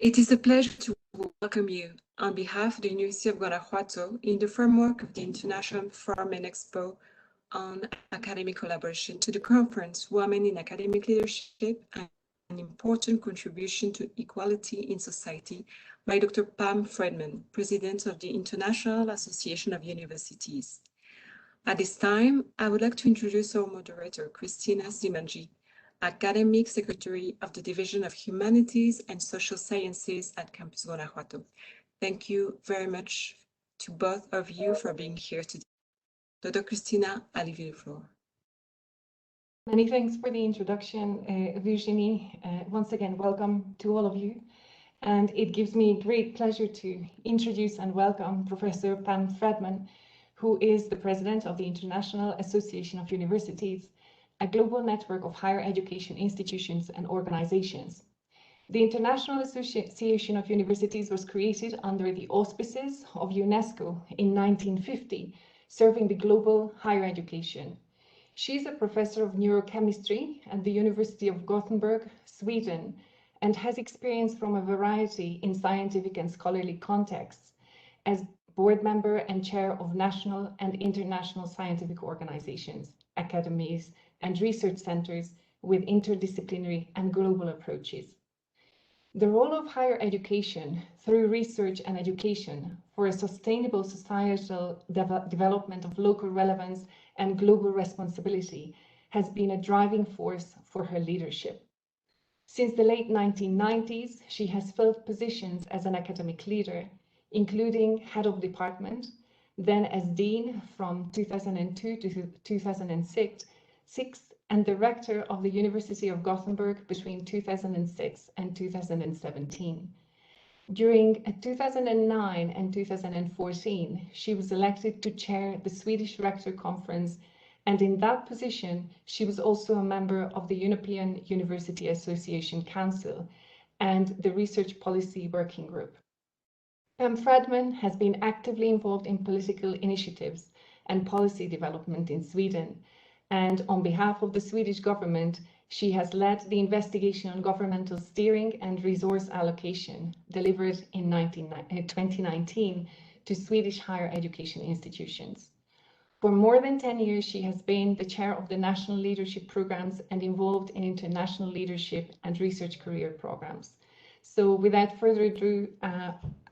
It is a pleasure to welcome you on behalf of the University of Guanajuato in the framework of the International FREDMAN Expo on Academic Collaboration to the conference Women in Academic Leadership, an important contribution to equality in society by Dr. PAM FREDMAN, President of the International Association of Universities. At this time, I would like to introduce our moderator, Christina Zimanji, Academic Secretary of the Division of Humanities and Social Sciences at Campus Guanajuato. Thank you very much to both of you for being here today. Dr. Christina, I leave you the floor. Many thanks for the introduction, Virginie. Once again, welcome to all of you. And it gives me great pleasure to introduce and welcome Professor Pam FREDMAN, who is the President of the International Association of Universities, a global network of higher education institutions and organizations. The International Association of Universities was created under the auspices of UNESCO in 1950, serving the global higher education. She's a professor of neurochemistry at the University of Gothenburg, Sweden, and has experience from a variety in scientific and scholarly contexts as board member and chair of national and international scientific organizations, academies, and research centers with interdisciplinary and global approaches. The role of higher education through research and education for a sustainable societal development of local relevance and global responsibility has been a driving force for her leadership. Since the late 1990s, she has filled positions as an academic leader, including head of department, then as dean from 2002 to 2006, and director of the University of Gothenburg between 2006 and 2017. During 2009 and 2014, she was elected to chair the Swedish Rector Conference, and in that position, she was also a member of the European University Association Council and the Research Policy Working Group. Pam FREDMAN has been actively involved in political initiatives and policy development in Sweden, and on behalf of the Swedish government, she has led the investigation on governmental steering and resource allocation delivered in 2019 to Swedish higher education institutions. For more than 10 years, she has been the chair of the national leadership programs and involved in international leadership and research career programs. So without further ado,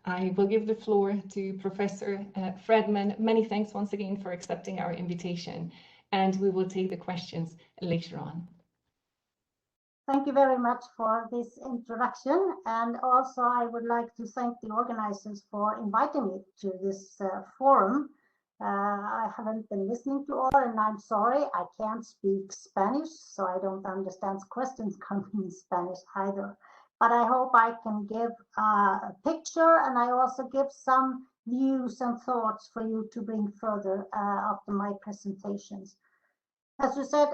I will give the floor to Professor FREDMAN. Many thanks once again for accepting our invitation, and we will take the questions later on. Thank you very much for this introduction, and also I would like to thank the organizers for inviting me to this forum. I haven't been listening to all, and I'm sorry I can't speak Spanish, so I don't understand questions coming in Spanish either. But I hope I can give a picture, and I also give some views and thoughts for you to bring further after my presentations. As you said,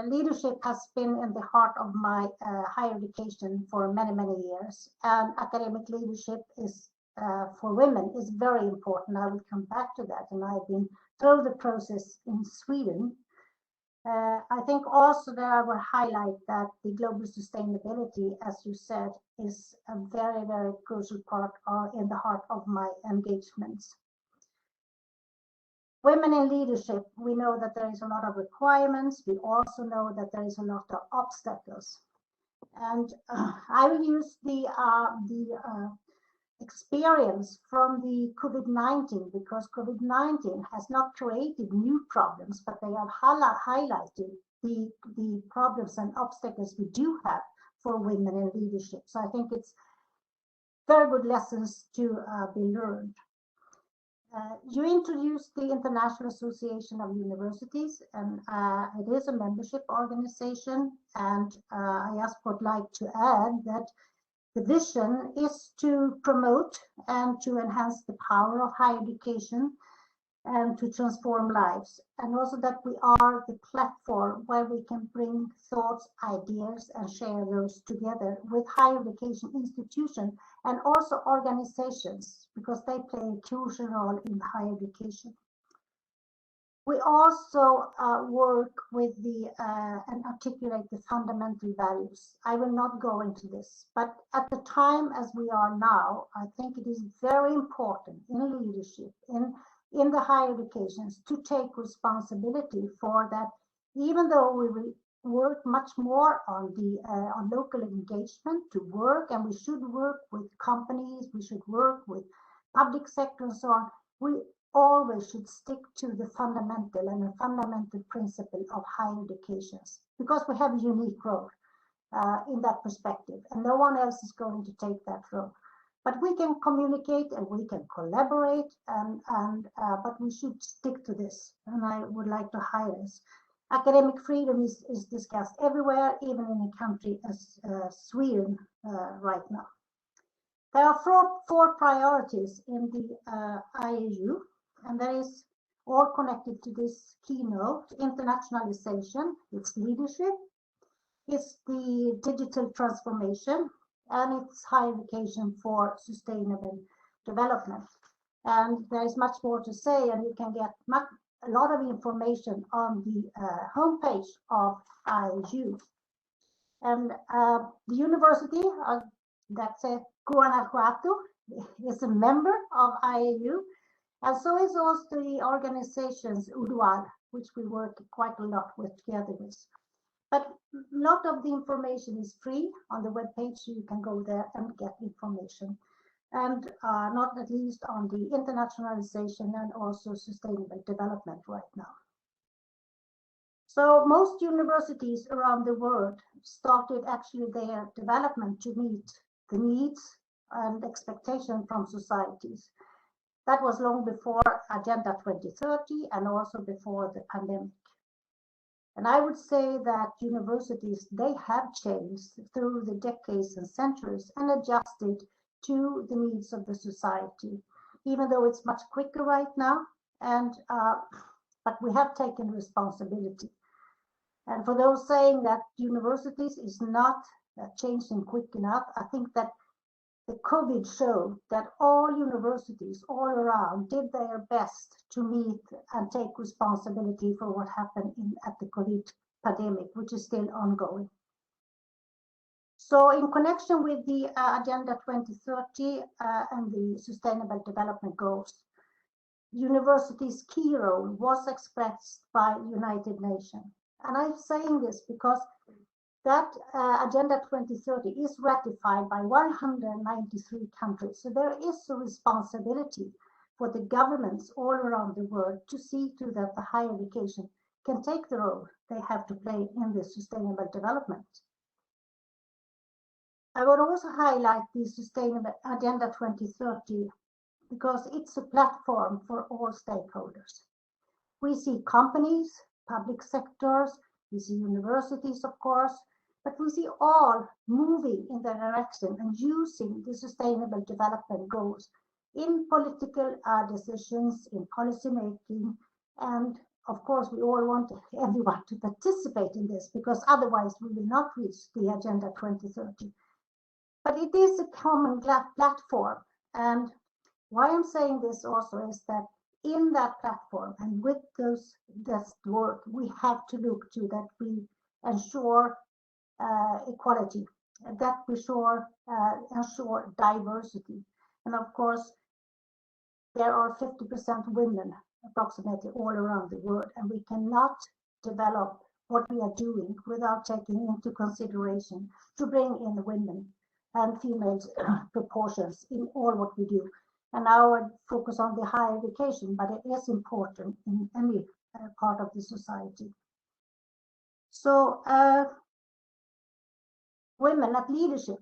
leadership has been in the heart of my higher education for many, many years. And academic leadership is for women is very important. I will come back to that. And I've been through the process in Sweden. I think also that I will highlight that the global sustainability, as you said, is a very, very crucial part in the heart of my engagements. Women in leadership, we know that there is a lot of requirements. We also know that there is a lot of obstacles. And I will use the experience from the COVID-19, because COVID-19 has not created new problems, but they have highlighted the problems and obstacles we do have for women in leadership. So I think it's very good lessons to be learned. You introduced the International Association of Universities, and it is a membership organization. And I just would like to add that the vision is to promote and to enhance the power of higher education and to transform lives. And also that we are the platform where we can bring thoughts, ideas, and share those together with higher education institutions and also organizations, because they play a crucial role in higher education. We also work with and articulate the fundamental values. I will not go into this, but at the time as we are now, I think it is very important in leadership, in the higher educations, to take responsibility for that, even though we will work much more on local engagement to work, and we should work with companies, we should work with public sector and so on. We always should stick to the fundamental and a fundamental principle of higher educations, because we have a unique role in that perspective, and no one else is going to take that role. But we can communicate and we can collaborate, but we should stick to this. And I would like to highlight this. Academic freedom is discussed everywhere, even in a country as Sweden right now. There are four priorities in the IAU, and that is all connected to this keynote: internationalization, its leadership, it's the digital transformation, and it's higher education for sustainable development. And there is much more to say, and you can get a lot of information on the homepage of IAU. And the university, that's Guanajuato, is a member of IAU, and so is also the organizations UDUAL, which we work quite a lot with together with. But a lot of the information is free on the webpage, so you can go there and get information. And not at least on the internationalization and also sustainable development right now. So most universities around the world started actually their development to meet the needs and expectations from societies. That was long before Agenda 2030 and also before the pandemic. And I would say that universities, they have changed through the decades and centuries and adjusted to the needs of the society, even though it's much quicker right now. And but we have taken responsibility. And for those saying that universities is not changing quick enough, I think that the COVID showed that all universities all around did their best to meet and take responsibility for what happened at the COVID pandemic, which is still ongoing. So in connection with the Agenda 2030 and the Sustainable Development Goals, universities' key role was expressed by United Nations. And I'm saying this because that Agenda 2030 is ratified by 193 countries. So there is a responsibility for the governments all around the world to see to that the higher education can take the role they have to play in the sustainable development. I would also highlight the Sustainable Agenda 2030 because it's a platform for all stakeholders. We see companies, public sectors, we see universities, of course, but we see all moving in the direction and using the sustainable development goals in political decisions, in policy making, and of course we all want everyone to participate in this, because otherwise we will not reach the Agenda 2030. But it is a common platform, and why I'm saying this also is that in that platform and with this work, we have to look to that we ensure equality, that we ensure diversity. And of course, there are 50% women approximately all around the world, and we cannot develop what we are doing without taking into consideration to bring in women and female proportions in all what we do. And now I focus on the higher education, but it is important in any part of the society. So women at leadership.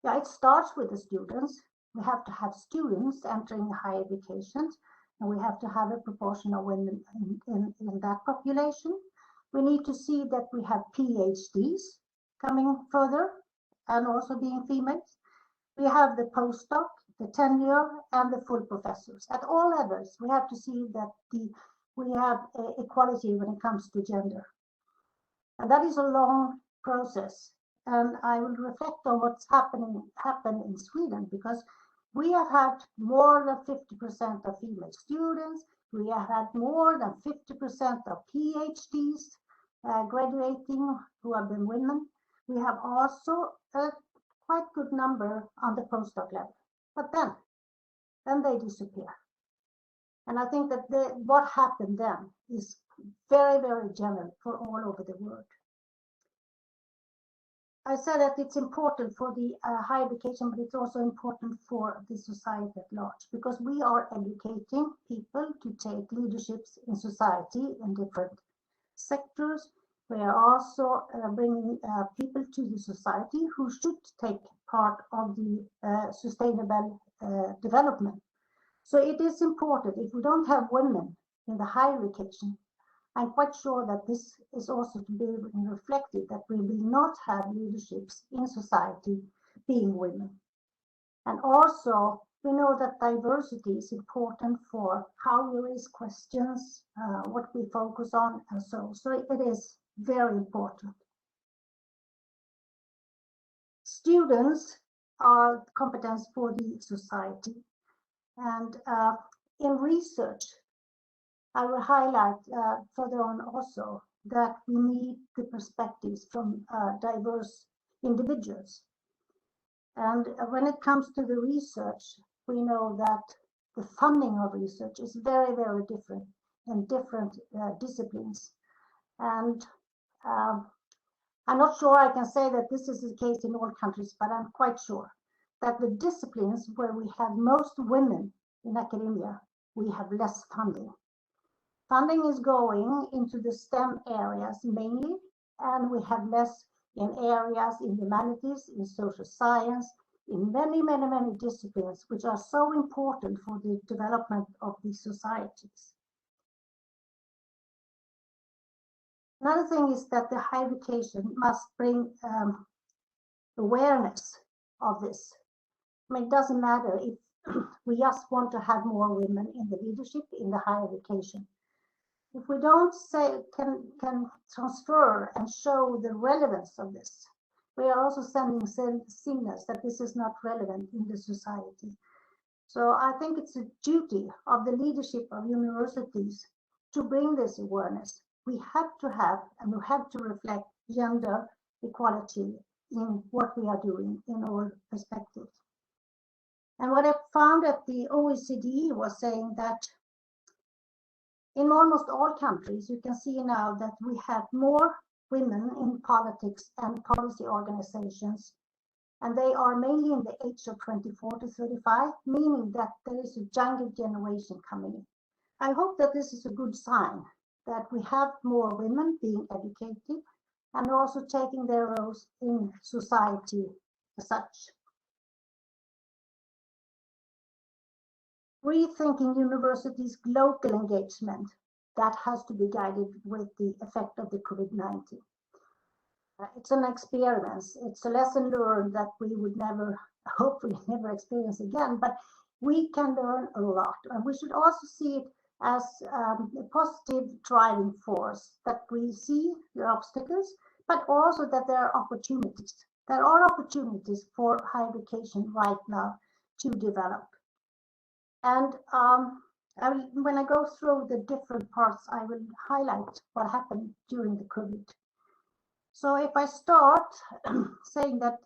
Yeah, it starts with the students. We have to have students entering higher education, and we have to have a proportion of women in that population. We need to see that we have PhDs coming further and also being females. We have the postdoc, the tenure, and the full professors. At all levels, we have to see that we have equality when it comes to gender. And that is a long process. And I will reflect on what's happened in Sweden, because we have had more than 50% of female students. We have had more than 50% of PhDs graduating who have been women. We have also a quite good number on the postdoc level, but then they disappear. And I think that what happened then is very, very general for all over the world. I said that it's important for the higher education, but it's also important for the society at large, because we are educating people to take leaderships in society in different sectors. We are also bringing people to the society who should take part of the sustainable development. So it is important. If we don't have women in the higher education, I'm quite sure that this is also to be reflected, that we will not have leaderships in society being women. And also, we know that diversity is important for how we raise questions, what we focus on, and so it is very important. Students are competence for the society. And in research, I will highlight further on also that we need the perspectives from diverse individuals. And when it comes to the research, we know that the funding of research is very, very different in different disciplines. And I'm not sure I can say that this is the case in all countries, but I'm quite sure that the disciplines where we have most women in academia, we have less funding. Funding is going into the STEM areas mainly, and we have less in areas in humanities, in social science, in many, many, many disciplines, which are so important for the development of these societies. Another thing is that the higher education must bring awareness of this. I mean, it doesn't matter if we just want to have more women in the leadership in the higher education. If we don't can transfer and show the relevance of this, we are also sending signals that this is not relevant in the society. So I think it's a duty of the leadership of universities to bring this awareness. We have to have, and we have to reflect gender equality in what we are doing in all perspectives. And what I found at the OECD was saying that in almost all countries, you can see now that we have more women in politics and policy organizations, and they are mainly in the age of 24 to 35, meaning that there is a younger generation coming in. I hope that this is a good sign that we have more women being educated and also taking their roles in society as such. Rethinking universities' local engagement, that has to be guided with the effect of the COVID-19. It's an experience. It's a lesson learned that we would never, hopefully never experience again, but we can learn a lot. And we should also see it as a positive driving force, that we see the obstacles, but also that there are opportunities. There are opportunities for higher education right now to develop. And when I go through the different parts, I will highlight what happened during the COVID. So if I start saying that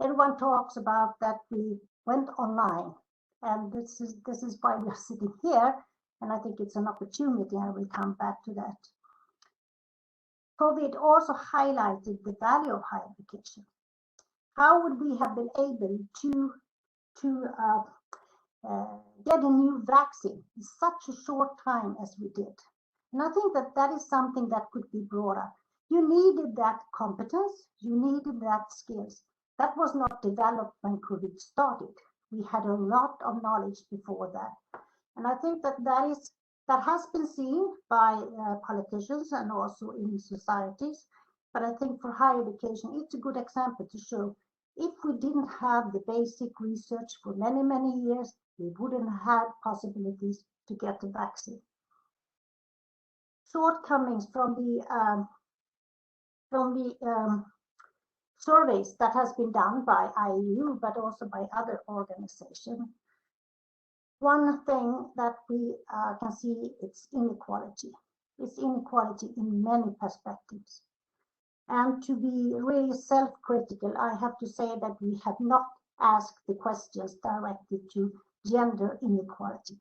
everyone talks about that we went online, and this is why we are sitting here, and I think it's an opportunity. I will come back to that. COVID also highlighted the value of higher education. How would we have been able to get a new vaccine in such a short time as we did? And I think that that is something that could be brought up. You needed that competence, you needed that skills. That was not developed when COVID started. We had a lot of knowledge before that. And I think that that has been seen by politicians and also in societies. But I think for higher education, it's a good example to show if we didn't have the basic research for many, many years, we wouldn't have possibilities to get the vaccine. Shortcomings from the surveys that has been done by IU, but also by other organizations. one thing that we can see, it's inequality. It's inequality in many perspectives. And to be really self-critical, I have to say that we have not asked the questions directed to gender inequality.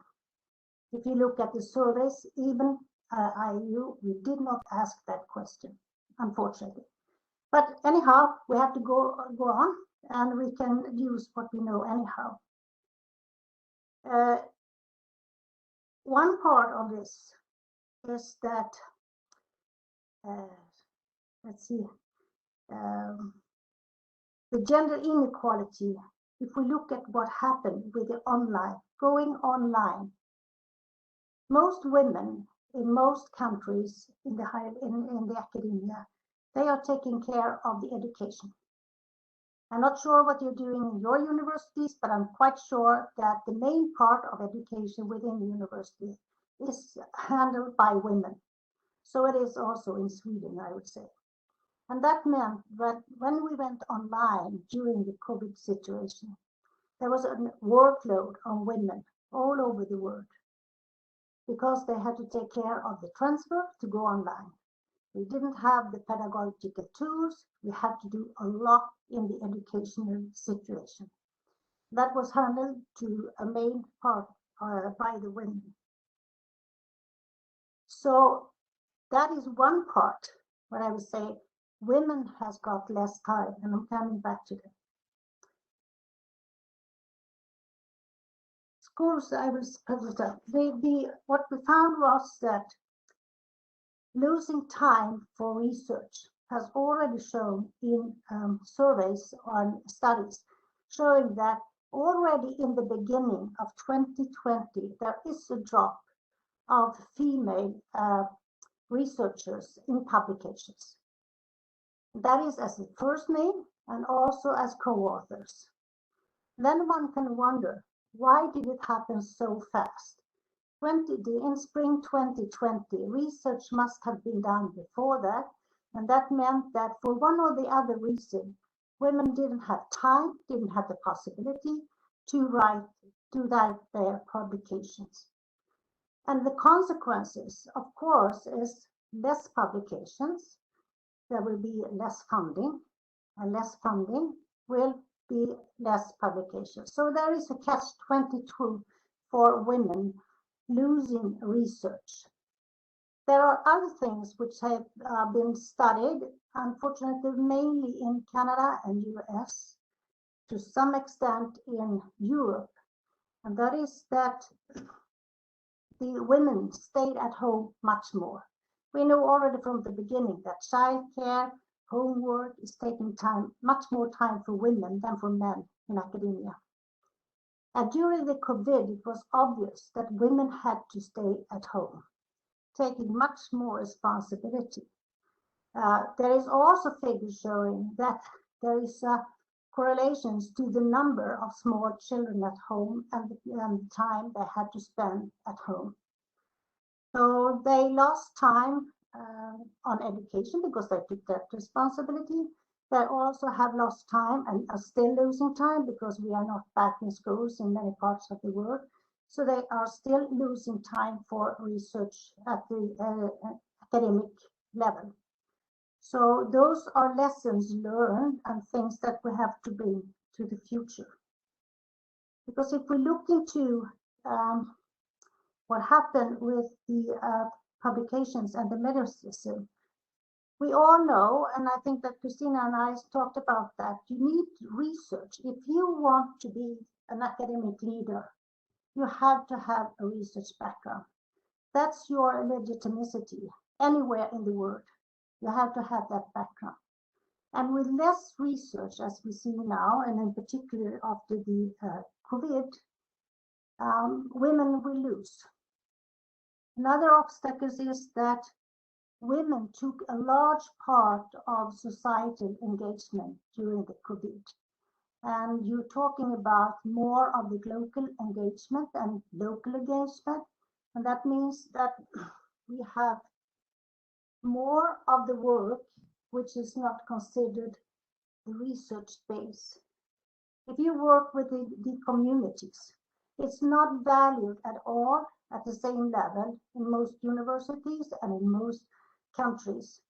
If you look at the surveys, even IU, we did not ask that question, unfortunately. But anyhow, we have to go on, and we can use what we know anyhow. One part of this is that, let's see, the gender inequality. If we look at what happened with the online, going online, most women in most countries in the academia, they are taking care of the education. I'm not sure what you're doing in your universities, but I'm quite sure that the main part of education within the university is handled by women. So it is also in Sweden, I would say. And that meant that when we went online during the COVID situation, there was a workload on women all over the world because they had to take care of the transfer to go online. We didn't have the pedagogical tools. We had to do a lot in the educational situation. That was handled to a main part by the women. So that is one part where I would say women has got less time, and I'm coming back to that. Schools, I was what we found was that losing time for research has already shown in surveys on studies showing that already in the beginning of 2020 there is a drop of female researchers in publications. That is as a first name and also as co-authors. Then one can wonder, why did it happen so fast? In spring 2020, research must have been done before that, and that meant that for one or the other reason, women didn't have time, didn't have the possibility to write their publications. And the consequences, of course, is less publications, there will be less funding, and less funding will be less publications. So there is a catch-22 for women losing research. There are other things which have been studied, unfortunately, mainly in Canada and US, to some extent in Europe, and that is that the women stayed at home much more. We know already from the beginning that childcare, homework is taking time, much more time for women than for men in academia. And during the COVID, it was obvious that women had to stay at home, taking much more responsibility. There is also figures showing that there is correlations to the number of small children at home and the time they had to spend at home. So they lost time on education because they took that responsibility. They also have lost time and are still losing time because we are not back in schools in many parts of the world. So they are still losing time for research at the academic level. So those are lessons learned and things that we have to bring to the future. Because if we look into what happened with the publications and the medicine, we all know, and I think that Christina and I talked about that, you need research. If you want to be an academic leader, you have to have a research background. That's your legitimacy anywhere in the world. You have to have that background. And with less research, as we see now, and in particular after the COVID, women will lose. Another obstacle is that women took a large part of societal engagement during the COVID. And you're talking about more of the global engagement and local engagement. And that means that we have more of the work which is not considered the research base. If you work with the communities, It's not valued at all at the same level in most universities and in most countries.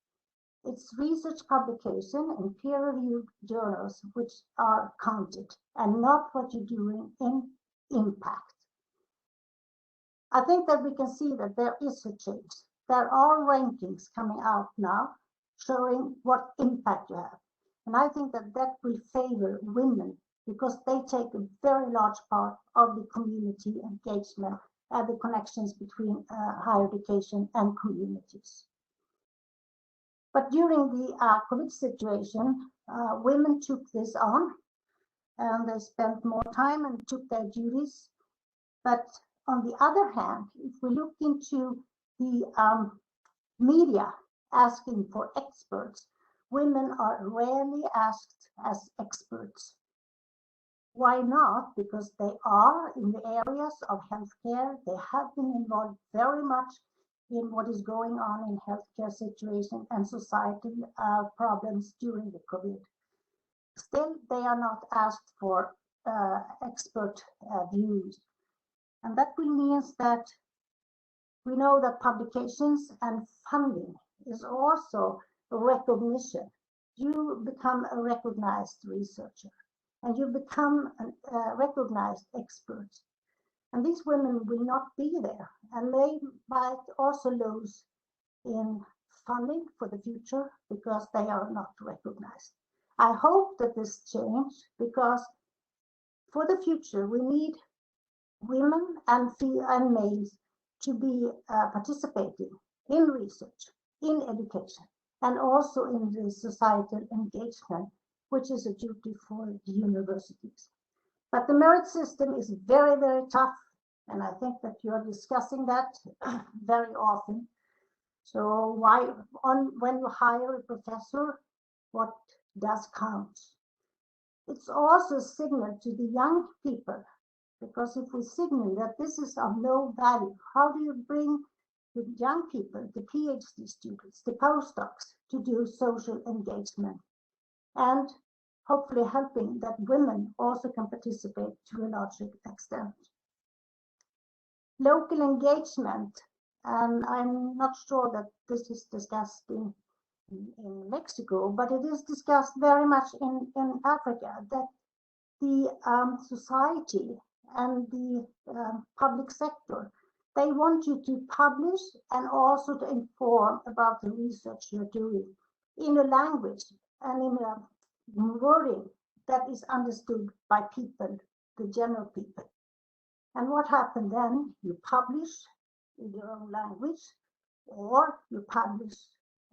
It's research publication and peer-reviewed journals which are counted, and not what you're doing in impact. I think that we can see that there is a change. There are rankings coming out now showing what impact you have. And I think that that will favor women because they take a very large part of the community engagement and the connections between higher education and communities. But during the COVID situation, women took this on and they spent more time and took their duties. But on the other hand, if we look into the media asking for experts, women are rarely asked as experts. Why not? Because they are in the areas of healthcare. They have been involved very much in what is going on in healthcare situation and societal problems during the COVID. Still, they are not asked for expert views. And that means that we know that publications and funding is also a recognition. You become a recognized researcher and you become a recognized expert. And these women will not be there, and they might also lose in funding for the future because they are not recognized. I hope that this changes because for the future we need women and males to be participating in research, in education, and also in the societal engagement, which is a duty for the universities. But the merit system is very, very tough, and I think that you are discussing that very often. So when you hire a professor, what does count? It's also a signal to the young people, because if we signal that this is of no value, how do you bring the young people, the PhD students, the postdocs to do social engagement? And hopefully helping that women also can participate to a larger extent. Local engagement, and I'm not sure that this is discussed in Mexico, but it is discussed very much in Africa, that the society and the public sector, they want you to publish and also to inform about the research you're doing in a language and in a wording that is understood by people, the general people. And what happened then? You publish in your own language, or you publish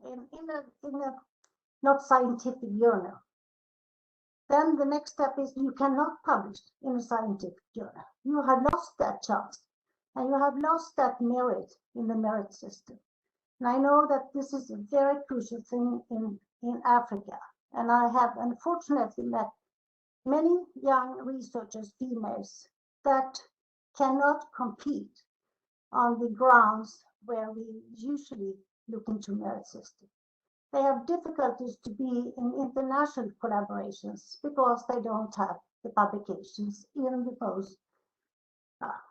in a not scientific journal. Then the next step is you cannot publish in a scientific journal. You have lost that chance, and you have lost that merit in the merit system. And I know that this is a very crucial thing in Africa. And I have unfortunately met many young researchers, females, that cannot compete on the grounds where we usually look into merit system. They have difficulties to be in international collaborations because they don't have the publications in the most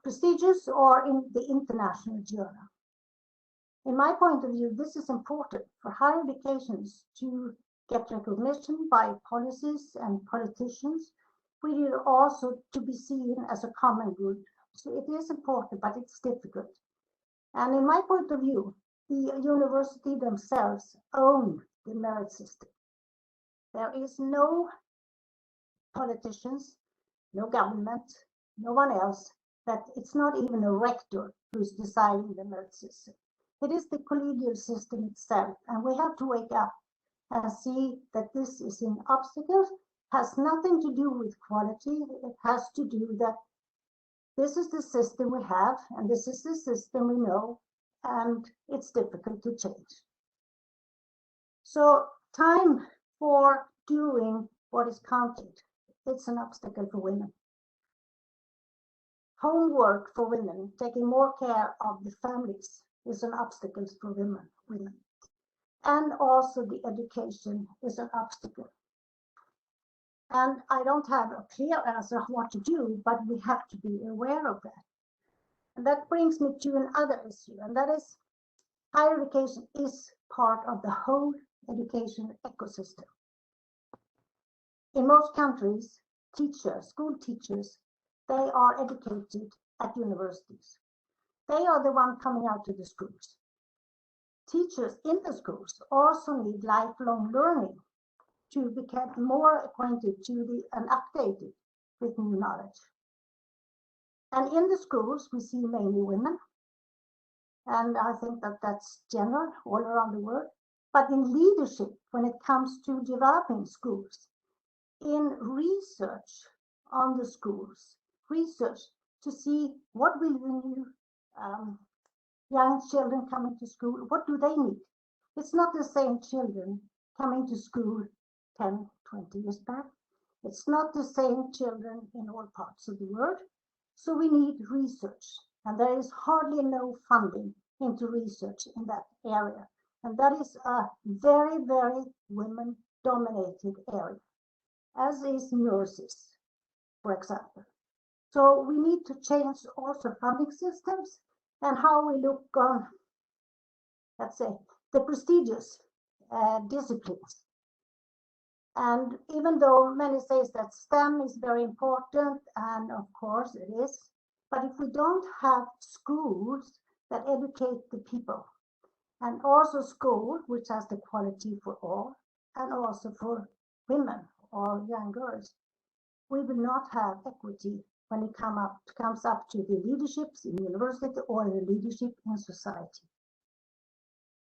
prestigious or in the international journal. In my point of view, this is important for higher educations to get recognition by policies and politicians. We need also to be seen as a common good. So it is important, but it's difficult. And in my point of view, the university themselves own the merit system. There is no politicians, no government, no one else, that it's not even a rector who's deciding the merit system. It is the collegial system itself, and we have to wake up and see that this is an obstacle, has nothing to do with quality. It has to do that this is the system we have, and this is the system we know, and it's difficult to change. So time for doing what is counted, it's an obstacle for women. Homework for women, taking more care of the families, is an obstacle for women. And also the education is an obstacle. And I don't have a clear answer of what to do, but we have to be aware of that. And that brings me to another issue, and that is higher education is part of the whole education ecosystem. In most countries, school teachers, they are educated at universities. They are the one coming out to the schools. Teachers in the schools also need lifelong learning to become more acquainted and updated with new knowledge. And in the schools, we see mainly women. And I think that that's general all around the world. But in leadership, when it comes to developing schools, in research on the schools, research to see what will the new young children coming to school, what do they need? It's not the same children coming to school 10, 20 years back. It's not the same children in all parts of the world. So we need research, and there is hardly no funding into research in that area. And that is a very, very women-dominated area, as is nurses, for example. So we need to change also funding systems and how we look on, let's say, the prestigious disciplines. And even though many say that STEM is very important, and of course it is, but if we don't have schools that educate the people, and also school which has the quality for all, and also for women or young girls, we will not have equity when it comes up to the leaderships in university or the leadership in society.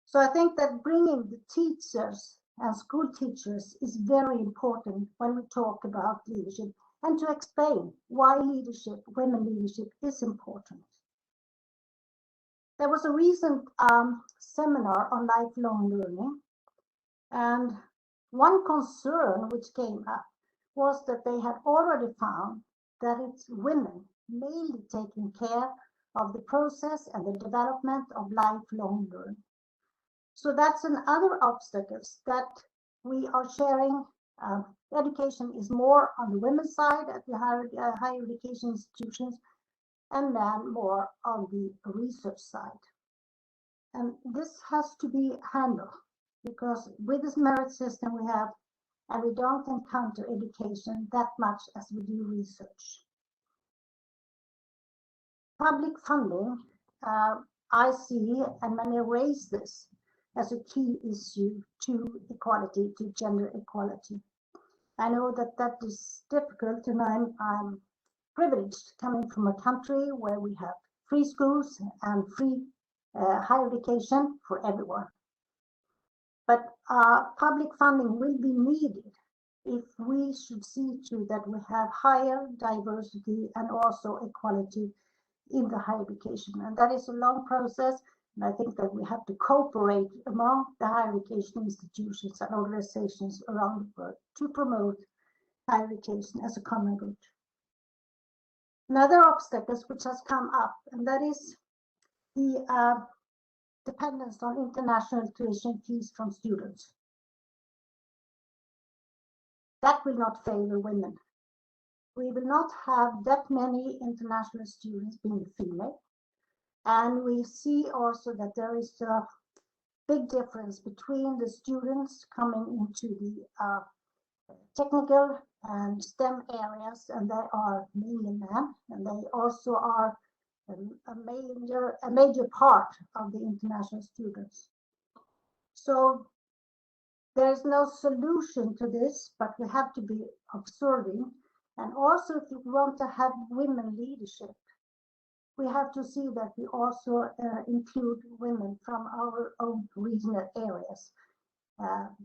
So I think that bringing the teachers and school teachers is very important when we talk about leadership, and to explain why leadership, women leadership, is important. There was a recent seminar on lifelong learning, and one concern which came up was that they had already found that it's women mainly taking care of the process and the development of lifelong learning. So that's another obstacle that we are sharing. Education is more on the women's side at the higher education institutions, and then more on the research side. And this has to be handled, because with this merit system we have, and we don't encounter education that much as we do research. Public funding, I see, and many raise this as a key issue to equality, to gender equality. I know that that is difficult, and I'm privileged coming from a country where we have free schools and free higher education for everyone. But public funding will be needed if we should see to that we have higher diversity and also equality in the higher education. And that is a long process. And I think that we have to cooperate among the higher education institutions and organizations around the world to promote higher education as a common good. Another obstacle which has come up, and that is the dependence on international tuition fees from students. That will not favor women. We will not have that many international students being female. And we see also that there is a big difference between the students coming into the technical and STEM areas, and they are mainly men, and they also are a major part of the international students. So there's no solution to this, but we have to be observing. And also, if we want to have women leadership, we have to see that we also include women from our own regional areas,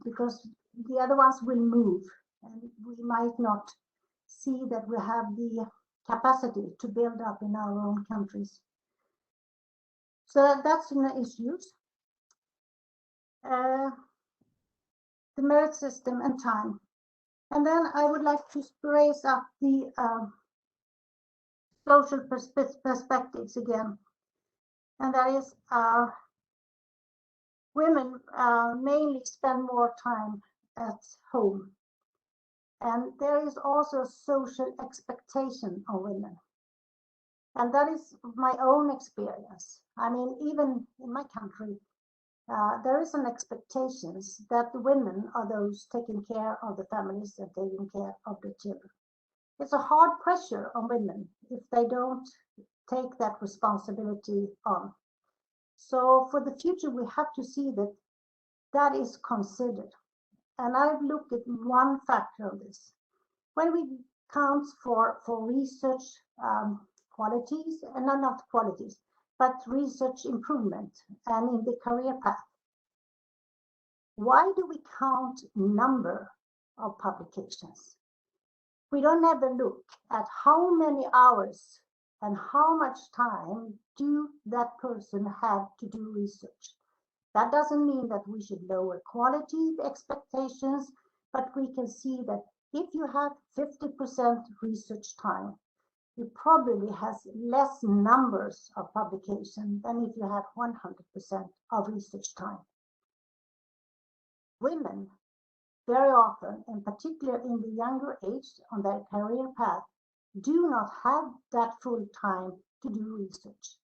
because the other ones will move, and we might not see that we have the capacity to build up in our own countries. So that's an issue. The merit system and time. And then I would like to raise up the social perspectives again. And that is women mainly spend more time at home. And there is also social expectation on women. And that is my own experience. I mean, even in my country, there is an expectations that the women are those taking care of the families and taking care of the children. It's a hard pressure on women if they don't take that responsibility on. So for the future, we have to see that that is considered. And I've looked at one factor of this. When we count for research qualities, and not qualities, but research improvement and in the career path, why do we count number of publications? We don't ever look at how many hours and how much time do that person have to do research. That doesn't mean that we should lower quality expectations, but we can see that if you have 50% research time, you probably has less numbers of publication than if you have 100% of research time. Women, very often, in particular in the younger age on their career path, do not have that full time to do research.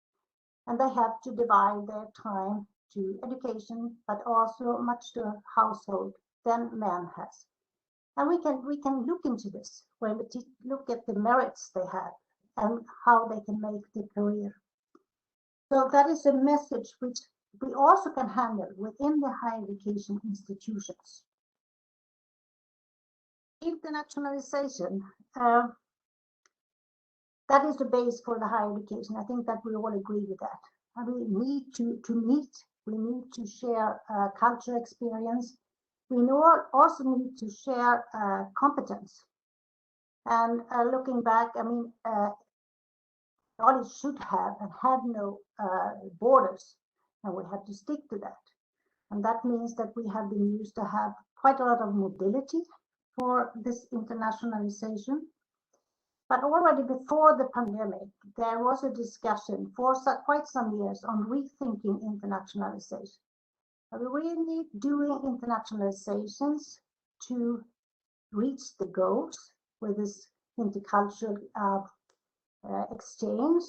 And they have to divide their time to education, but also much to household than men has. And we can look into this when we look at the merits they have and how they can make the career. So that is a message which we also can handle within the higher education institutions. Internationalization, that is the base for the higher education. I think that we all agree with that. And we need to meet, we need to share culture experience. We also need to share competence. And looking back, I mean, knowledge should have and have no borders, and we have to stick to that. And that means that we have been used to have quite a lot of mobility for this internationalization. But already before the pandemic, there was a discussion for quite some years on rethinking internationalization. Are we really doing internationalizations to reach the goals with this intercultural exchange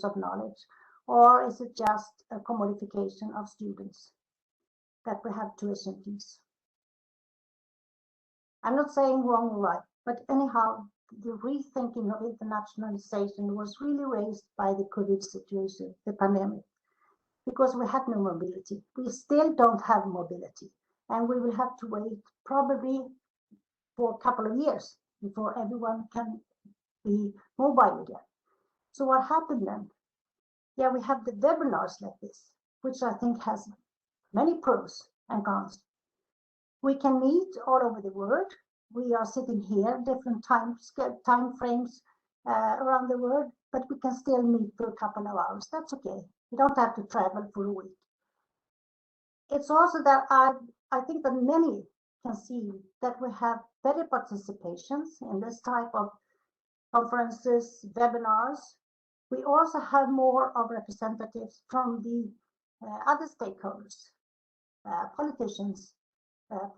of knowledge, or is it just a commodification of students that we have tuition fees? I'm not saying wrong or right, but anyhow, the rethinking of internationalization was really raised by the COVID situation, the pandemic, because we had no mobility. We still don't have mobility, and we will have to wait probably for a couple of years before everyone can be mobile again. So what happened then? Yeah, we have the webinars like this, which I think has many pros and cons. We can meet all over the world. We are sitting here, different time frames around the world, but we can still meet for a couple of hours. That's okay. We don't have to travel for a week. It's also that I think that many can see that we have better participations in this type of conferences, webinars. We also have more of representatives from the other stakeholders, politicians,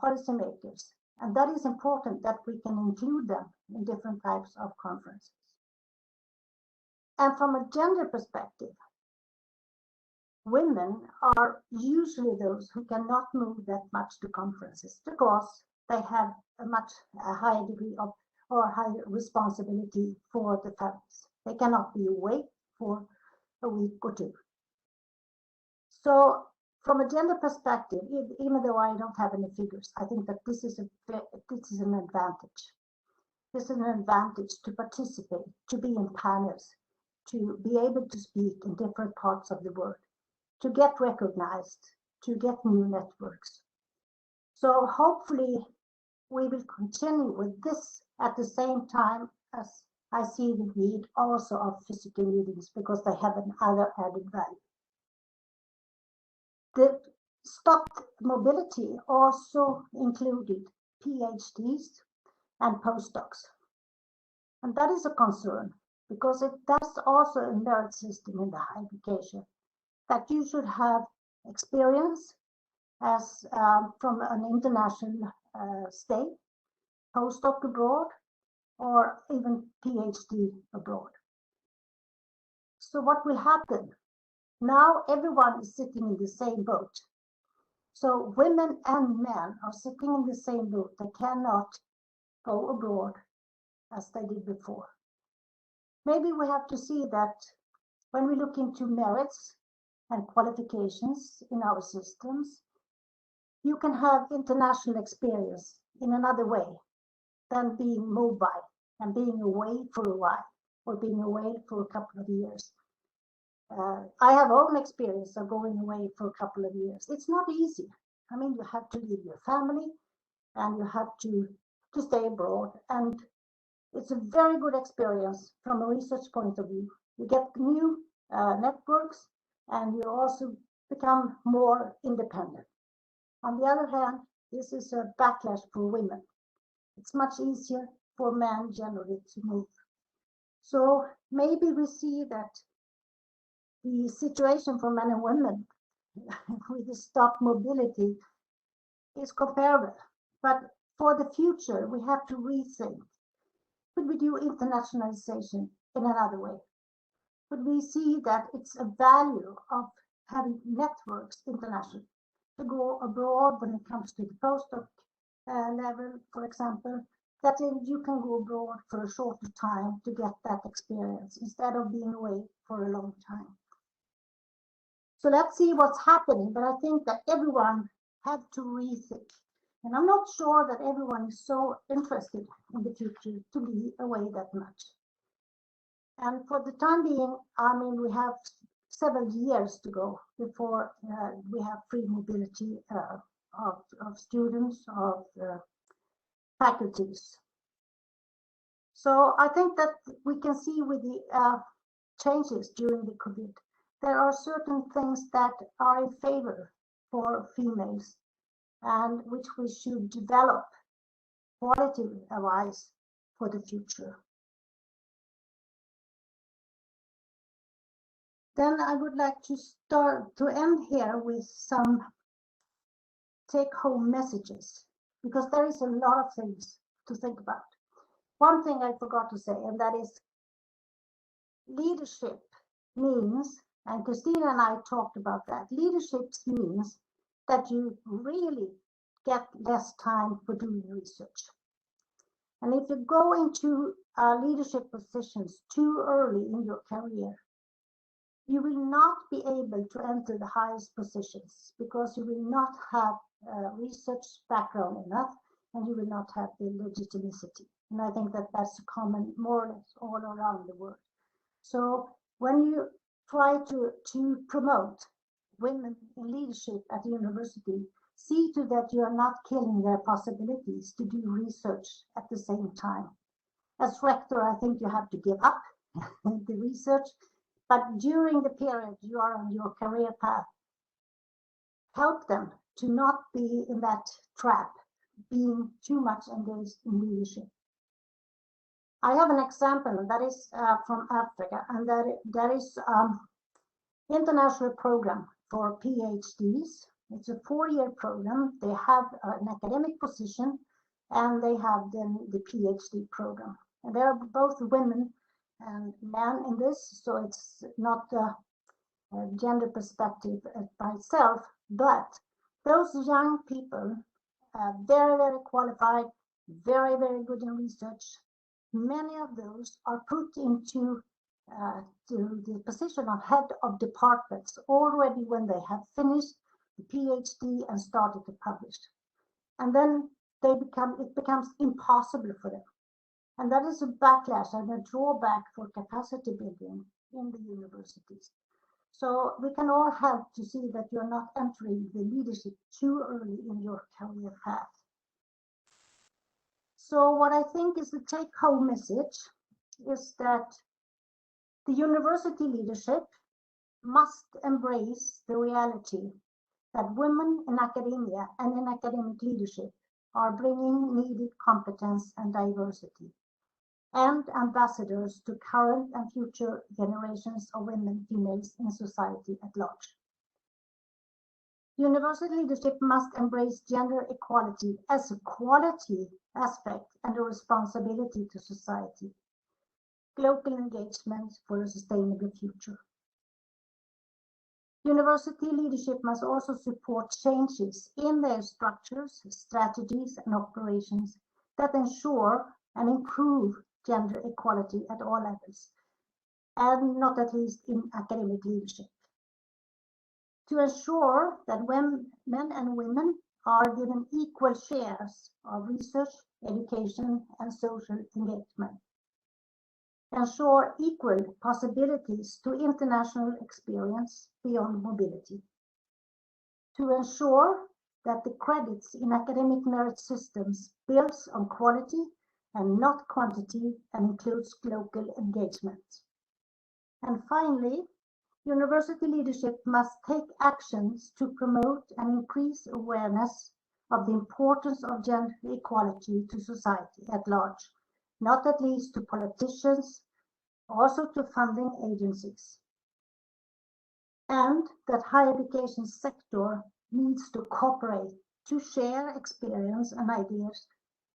policymakers, and that is important that we can include them in different types of conferences. And from a gender perspective, women are usually those who cannot move that much to conferences because they have a higher degree of or higher responsibility for the families. They cannot be away for a week or two. So from a gender perspective, even though I don't have any figures, I think that this is an advantage. This is an advantage to participate, to be in panels, to be able to speak in different parts of the world, to get recognized, to get new networks. So hopefully we will continue with this at the same time as I see the need also of physical meetings because they have another added value. The stopped mobility also included PhDs and postdocs. And that is a concern because that's also a merit system in the higher education that you should have experience as from an international state, postdoc abroad, or even PhD abroad. So what will happen? Now everyone is sitting in the same boat. So women and men are sitting in the same boat. They cannot go abroad as they did before. Maybe we have to see that when we look into merits and qualifications in our systems, you can have international experience in another way than being mobile and being away for a while or being away for a couple of years. I have own experience of going away for a couple of years. It's not easy. I mean, you have to leave your family and you have to stay abroad. And it's a very good experience from a research point of view. You get new networks and you also become more independent. On the other hand, this is a backlash for women. It's much easier for men generally to move. So maybe we see that the situation for men and women with the stop mobility is comparable. But for the future, we have to rethink. Could we do internationalization in another way? Could we see that it's a value of having networks internationally to go abroad when it comes to the postdoc level, for example, that you can go abroad for a shorter time to get that experience instead of being away for a long time. So let's see what's happening, but I think that everyone had to rethink. And I'm not sure that everyone is so interested in the future to be away that much. And for the time being, I mean, we have several years to go before we have free mobility of students, of faculties. So I think that we can see with the changes during the COVID, there are certain things that are in favor for females and which we should develop quality-wise for the future. Then I would like to end here with some take-home messages, because there is a lot of things to think about. One thing I forgot to say, and that is leadership means, and Christina and I talked about that, leadership means that you really get less time for doing research. And if you go into leadership positions too early in your career, you will not be able to enter the highest positions because you will not have research background enough and you will not have the legitimacy. And I think that that's common more or less all around the world. So when you try to promote women in leadership at the university, see to that you are not killing their possibilities to do research at the same time. As rector, I think you have to give up the research, but during the period you are on your career path, help them to not be in that trap, being too much engaged in leadership. I have an example that is from Africa, and that is international program for PhDs. It's a 4-year program. They have an academic position and they have then the PhD program. And there are both women and men in this, so it's not a gender perspective by itself, but those young people, very, very qualified, very, very good in research, many of those are put into to the position of head of departments already when they have finished the PhD and started to publish. And then it becomes impossible for them. And that is a backlash and a drawback for capacity building in the universities. So we can all have to see that you're not entering the leadership too early in your career path. So what I think is the take-home message is that the university leadership must embrace the reality that women in academia and in academic leadership are bringing needed competence and diversity, and ambassadors to current and future generations of women, females in society at large. University leadership must embrace gender equality as a quality aspect and a responsibility to society. Global engagement for a sustainable future. University leadership must also support changes in their structures, strategies, and operations that ensure and improve gender equality at all levels, and not at least in academic leadership. To ensure that men and women are given equal shares of research, education, and social engagement. Ensure equal possibilities to international experience beyond mobility. To ensure that the credits in academic merit systems builds on quality and not quantity and includes local engagement. And finally, university leadership must take actions to promote and increase awareness of the importance of gender equality to society at large, not at least to politicians, also to funding agencies. And that higher education sector needs to cooperate to share experience and ideas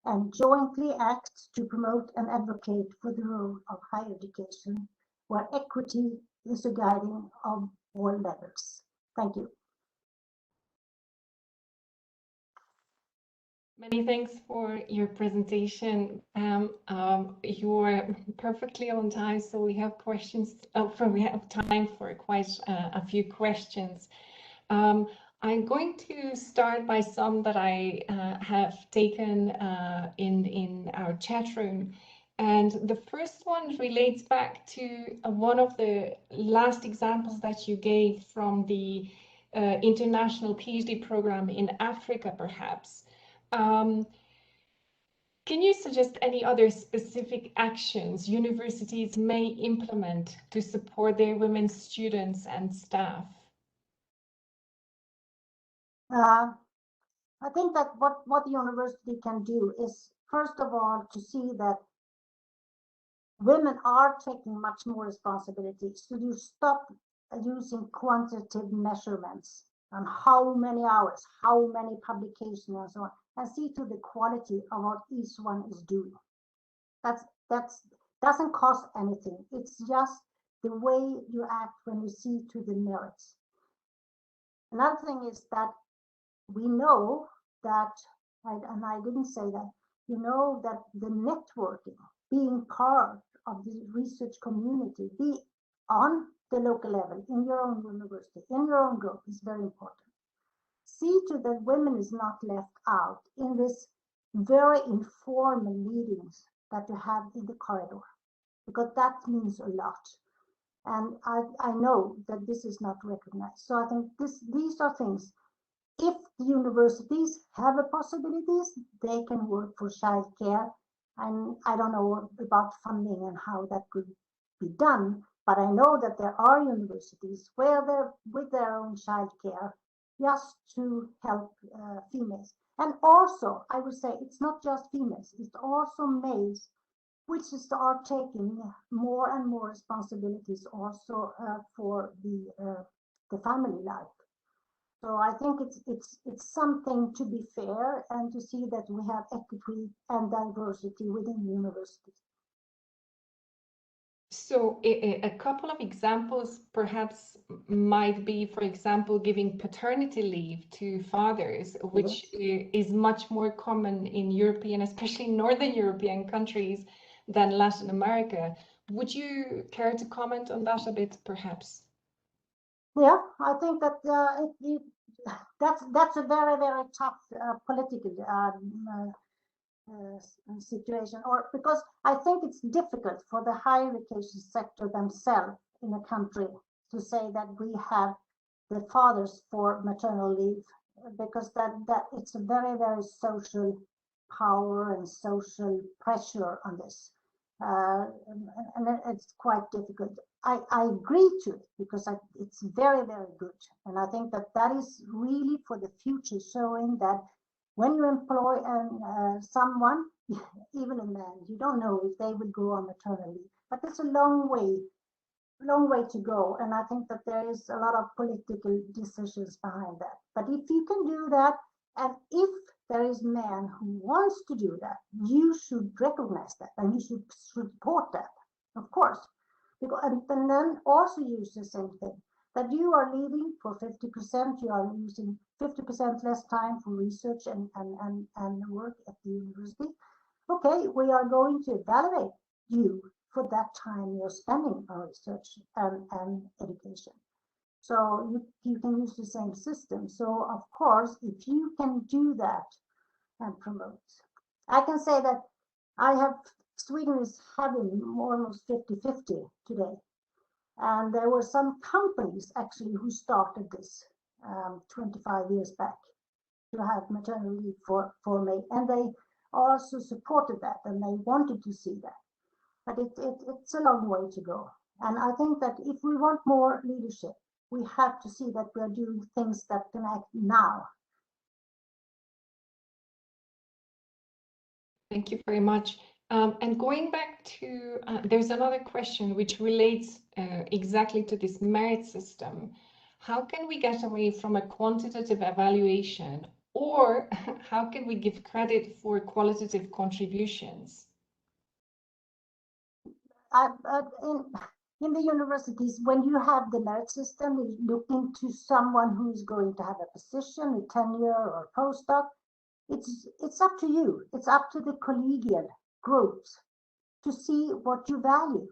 and jointly act to promote and advocate for the role of higher education, where equity is a guiding of all levels. Thank you. Many thanks for your presentation. You're perfectly on time, so we have questions. We have time for quite a few questions. I'm going to start by some that I have taken in our chat room. And the first one relates back to one of the last examples that you gave from the international PhD program in Africa, perhaps. Can you suggest any other specific actions universities may implement to support their women students and staff? I think that what the university can do is, first of all, to see that women are taking much more responsibility. So you stop using quantitative measurements on how many hours, how many publications, and so on, and see to the quality of what each one is doing. That's doesn't cost anything. It's just the way you act when you see to the merits. Another thing is that we know that, and I didn't say that, you know that the networking, being part of the research community, be on the local level, in your own university, in your own group, is very important. See to that women is not left out in this very informal meetings that you have in the corridor, because that means a lot. And I know that this is not recognized. So I think these are things. If the universities have the possibilities, they can work for childcare. And I don't know about funding and how that could be done, but I know that there are universities where they're with their own childcare just to help females. And also, I would say it's not just females, it's also males, which are taking more and more responsibilities also for the family life. So I think it's something to be fair and to see that we have equity and diversity within universities. So a couple of examples perhaps might be, for example, giving paternity leave to fathers, which is much more common in European, especially Northern European countries than Latin America. Would you care to comment on that a bit, perhaps? Yeah, I think that that's a very, very tough political situation, or because I think it's difficult for the higher education sector themselves in a country to say that we have the fathers for maternal leave, because that it's a very, very social power and social pressure on this, and it's quite difficult. I agree to it because it's very, very good, and I think that is really for the future, showing that when you employ someone, even a man, you don't know if they will go on maternity leave. But it's a long way long way to go, and I think that there is a lot of political decisions behind that. But if you can do that, and if there is man who wants to do that, you should recognize that and you should support that, of course. Because, and then also use the same thing that you are leaving for 50%, you are using 50% less time for research and work at the university. Okay, we are going to evaluate you for that time you're spending on research and education. So you can use the same system. So of course, if you can do that and promote, I can say that Sweden is having almost 50-50 today. And there were some companies actually who started this 25 years back to have maternal leave for me. And they also supported that and they wanted to see that. But it's a long way to go. And I think that if we want more leadership, we have to see that we are doing things that can act now. Thank you very much. And going back to, there's another question which relates exactly to this merit system. How can we get away from a quantitative evaluation, or how can we give credit for qualitative contributions? In the universities, when you have the merit system, you look into someone who's going to have a position, a tenure or postdoc. It's up to you. It's up to the collegial groups to see what you value.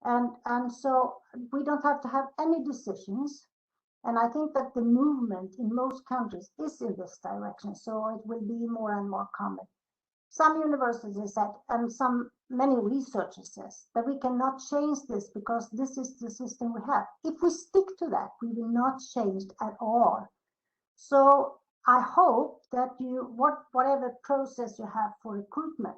And so we don't have to have any decisions. And I think that the movement in most countries is in this direction. So it will be more and more common. Some universities said, and many researchers says that we cannot change this because this is the system we have. If we stick to that, we will not change at all. So I hope that whatever process you have for recruitment,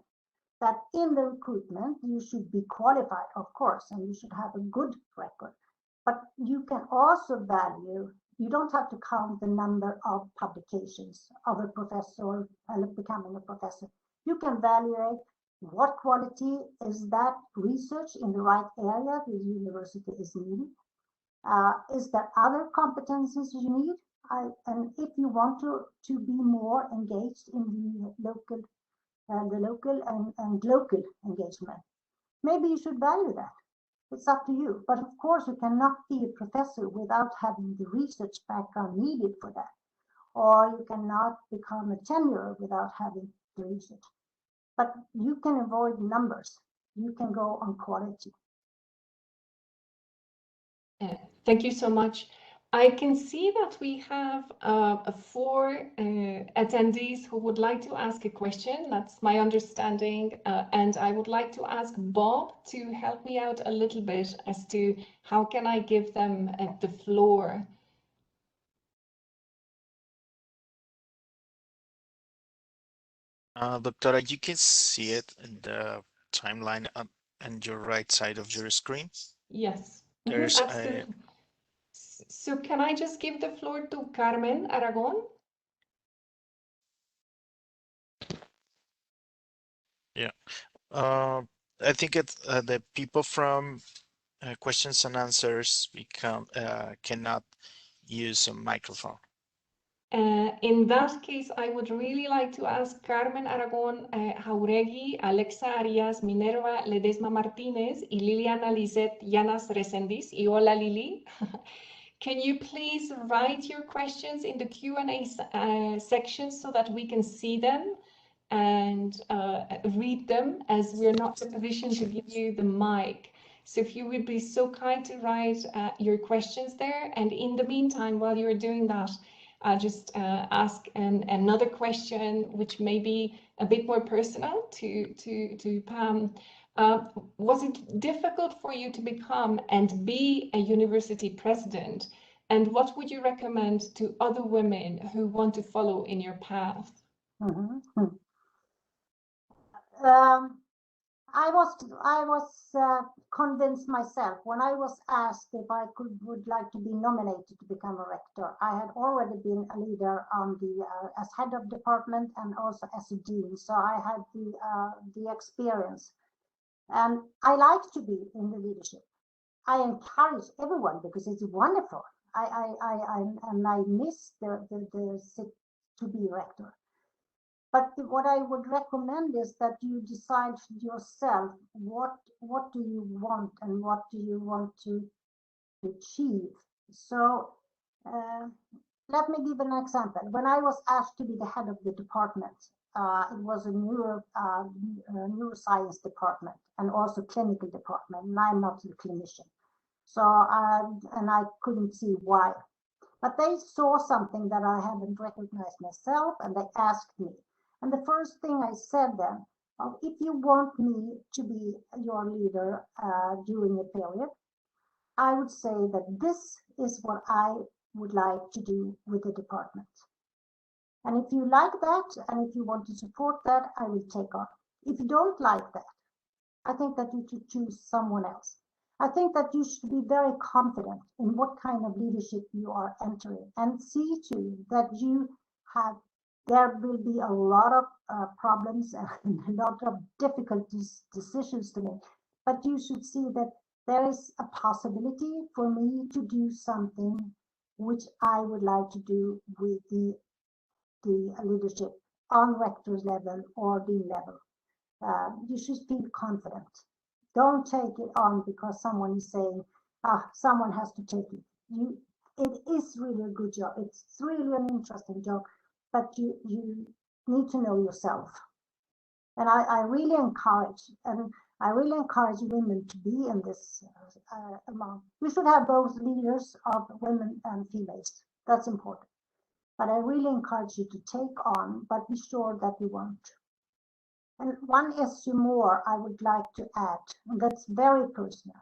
that in the recruitment you should be qualified, of course, and you should have a good record. But you can also value. You don't have to count the number of publications of a professor becoming a professor. You can evaluate what quality is that research in the right area the university is needing. Is there other competencies you need? And if you want to be more engaged in the local and local engagement, maybe you should value that. It's up to you. But of course, you cannot be a professor without having the research background needed for that. Or you cannot become a tenure without having the research. But you can avoid numbers. You can go on quality. Thank you so much. I can see that we have 4 attendees who would like to ask a question. That's my understanding. And I would like to ask Bob to help me out a little bit as to how can I give them the floor. Doctora, you can see it in the timeline up on your right side of your screen. Yes, There's absolutely. So can I just give the floor to Carmen Aragon? Yeah. I think it's the people from questions and answers cannot use a microphone. In that case, I would really like to ask Carmen Aragon Jauregui, Alexa Arias, Minerva Ledesma Martinez, y Liliana Lisette Llanas Resendiz. Y hola, Lili. Can you please write your questions in the Q&A section so that we can see them and read them, as we're not in a position to give you the mic. So if you would be so kind to write your questions there, and in the meantime, while you're doing that, I'll just ask another question, which may be a bit more personal to Pam. Was it difficult for you to become and be a university president? And what would you recommend to other women who want to follow in your path? Mm-hmm. I was convinced myself when I was asked if I would like to be nominated to become a rector. I had already been a leader on the as head of department and also as a dean, so I had the experience, and I like to be in the leadership. I encourage everyone because it's wonderful. I miss the to be rector. But what I would recommend is that you decide yourself what do you want and what do you want to achieve. So let me give an example. When I was asked to be the head of the department, it was a neuroscience department and also clinical department, and I'm not a clinician. So, and I couldn't see why. But they saw something that I hadn't recognized myself, and they asked me. And the first thing I said then, if you want me to be your leader during a period, I would say that this is what I would like to do with the department. And if you like that, and if you want to support that, I will take on. If you don't like that, I think that you should choose someone else. I think that you should be very confident in what kind of leadership you are entering and see to that you have, there will be a lot of problems and a lot of difficult decisions to make, but you should see that there is a possibility for me to do something which I would like to do with the leadership on rector's level or dean level. You should feel confident. Don't take it on because someone is saying, someone has to take it. It is really a good job. It's really an interesting job, but you need to know yourself. And I really encourage, women to be in this amount. We should have both leaders of women and females. That's important. But I really encourage you to take on, but be sure that you want to. And one issue more I would like to add, and that's very personal,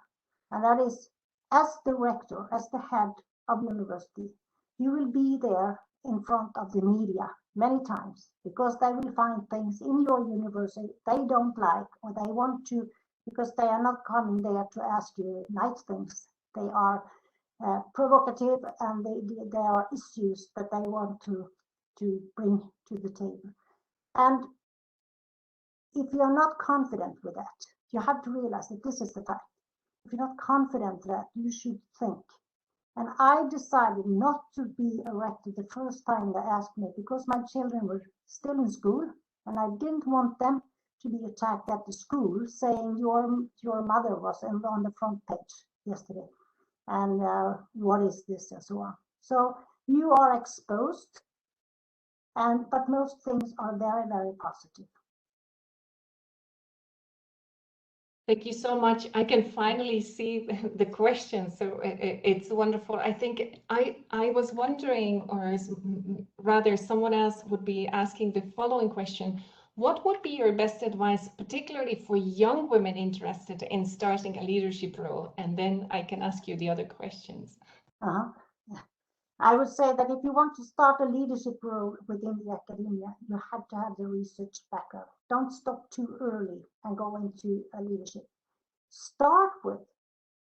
and that is, as the rector, as the head of university, you will be there in front of the media many times because they will find things in your university they don't like or they want to, because they are not coming there to ask you nice things. They are provocative, and there are issues that they want to bring to the table. And if you're not confident with that, you have to realize that this is the time. If you're not confident that, you should think. And I decided not to be elected the first time they asked me because my children were still in school, and I didn't want them to be attacked at the school saying your mother was on the front page yesterday, and what is this and so on. So you are exposed, but most things are very, very positive. Thank you so much. I can finally see the question, so it's wonderful. I think I was wondering, or rather someone else would be asking the following question. What would be your best advice, particularly for young women interested in starting a leadership role? And then I can ask you the other questions. I would say that if you want to start a leadership role within the academia, you have to have the research background. Don't stop too early and go into a leadership. Start with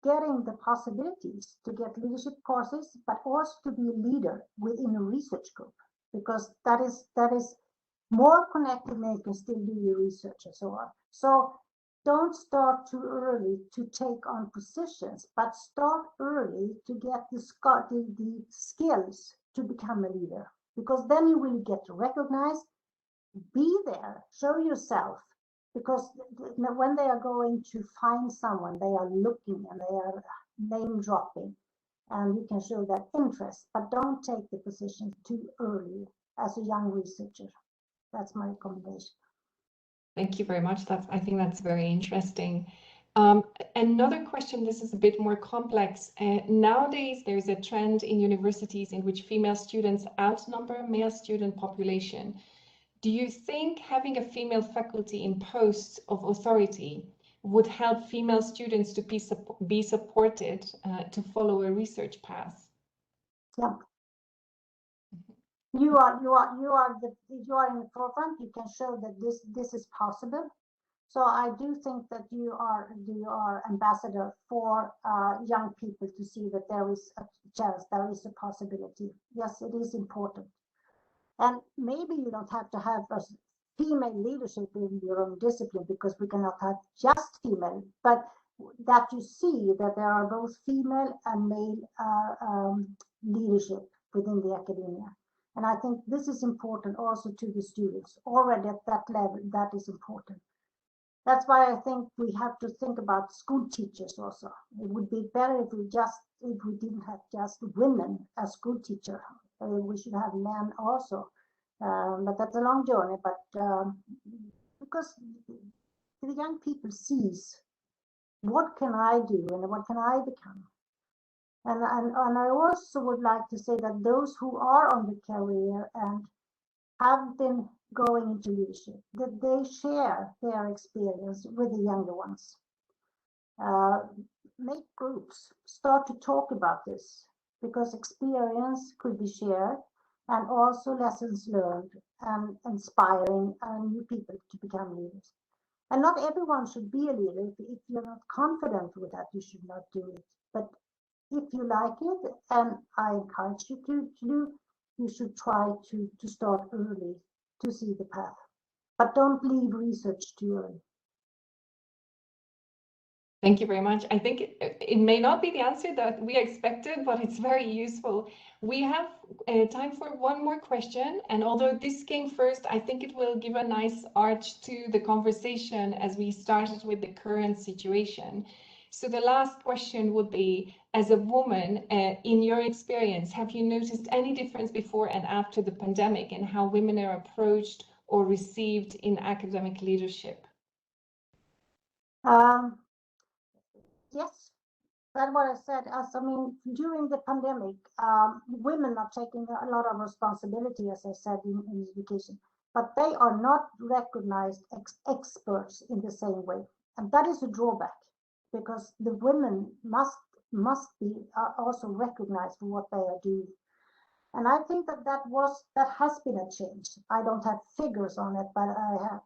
getting the possibilities to get leadership courses, but also to be a leader within a research group, because that is more connected and you can still do your research and so on. So don't start too early to take on positions, but start early to get the skills to become a leader, because then you will get recognized. Be there, show yourself, because when they are going to find someone, they are looking and they are name dropping, and you can show that interest, but don't take the position too early as a young researcher. That's my recommendation. Thank you very much. I think that's very interesting. Another question, this is a bit more complex. Nowadays, there's a trend in universities in which female students outnumber male student population. Do you think having a female faculty in posts of authority would help female students to be supported to follow a research path? Yeah. You are in the forefront. You can show that this is possible. So I do think that you are ambassador for young people to see that there is a chance, there is a possibility. Yes, it is important. And maybe you don't have to have a female leadership in your own discipline, because we cannot have just female, but that you see that there are both female and male leadership within the academia. And I think this is important also to the students. Already at that level, that is important. That's why I think we have to think about school teachers also. It would be better if we didn't have just women as school teacher. We should have men also. But that's a long journey. But because the young people sees what can I do and what can I become. And I also would like to say that those who are on the career and have been going into leadership, that they share their experience with the younger ones. Make groups, start to talk about this, because experience could be shared and also lessons learned and inspiring new people to become leaders. And not everyone should be a leader. If you're not confident with that, you should not do it. But if you like it, and I encourage you to do, you should try to start early to see the path. But don't leave research too early. Thank you very much. I think it may not be the answer that we expected, but it's very useful. We have time for one more question. And although this came first, I think it will give a nice arch to the conversation as we started with the current situation. So the last question would be, as a woman, in your experience, have you noticed any difference before and after the pandemic in how women are approached or received in academic leadership? Yes, that's what I said. During the pandemic, women are taking a lot of responsibility, as I said, in education, but they are not recognized experts in the same way. And that is a drawback, because the women must be also recognized for what they are doing. And I think that has been a change. I don't have figures on it, but I have,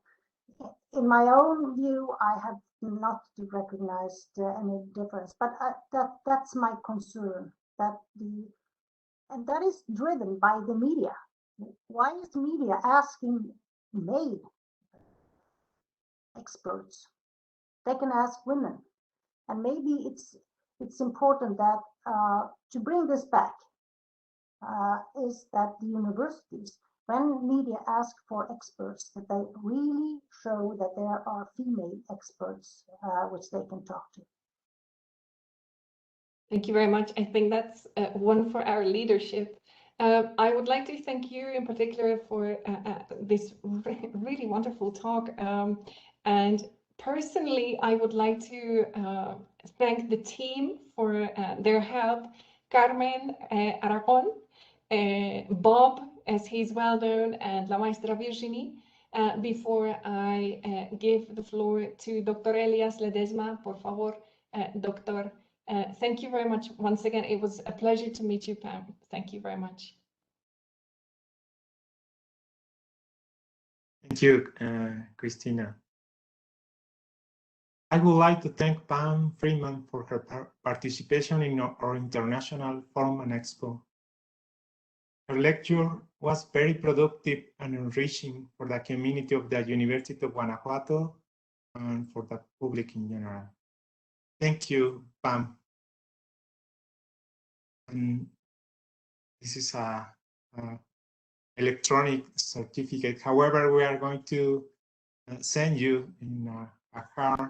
in my own view, I have not recognized any difference. But that's my concern. And that is driven by the media. Why is media asking male experts? They can ask women, and maybe it's important that to bring this back is that the universities, when media ask for experts, that they really show that there are female experts which they can talk to. Thank you very much. I think that's one for our leadership. I would like to thank you in particular for this really wonderful talk. And personally, I would like to thank the team for their help. Carmen Aragon, Bob, as he's well known, and La Maestra Virginie. Before I give the floor to Dr. Elias Ledesma, por favor, Dr. Thank you very much once again. It was a pleasure to meet you, Pam. Thank you very much. Thank you, Christina. I would like to thank Pam Freedman for her participation in our International Forum and Expo. Her lecture was very productive and enriching for the community of the University of Guanajuato and for the public in general. Thank you, Pam. And this is a electronic certificate. However, we are going to send you in a hard,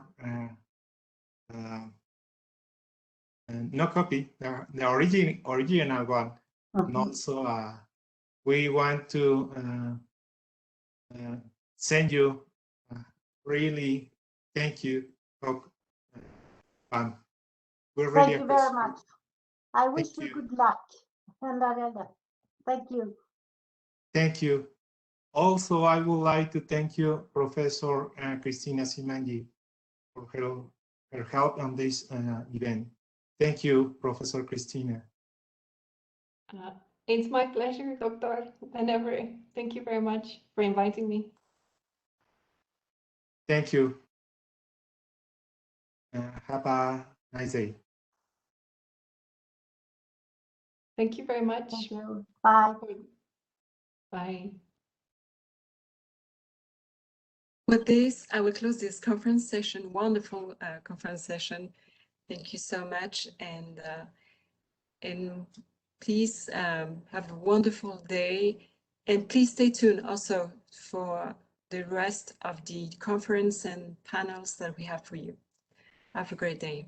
no copy, the original one. And also, we want to send you really thank you, Pam. We really Thank you very much. I wish you good luck. Thank you. Thank you. Also, I would like to thank you, Professor Christina Simangi, for her help on this event. Thank you, Professor Christina. It's my pleasure, Dr. Whenever. Thank you very much for inviting me. Thank you. Have a nice day. Thank you very much. Thank you. Bye. Bye. With this, I will close this conference session, wonderful conference session. Thank you so much. And please have a wonderful day. And please stay tuned also for the rest of the conference and panels that we have for you. Have a great day.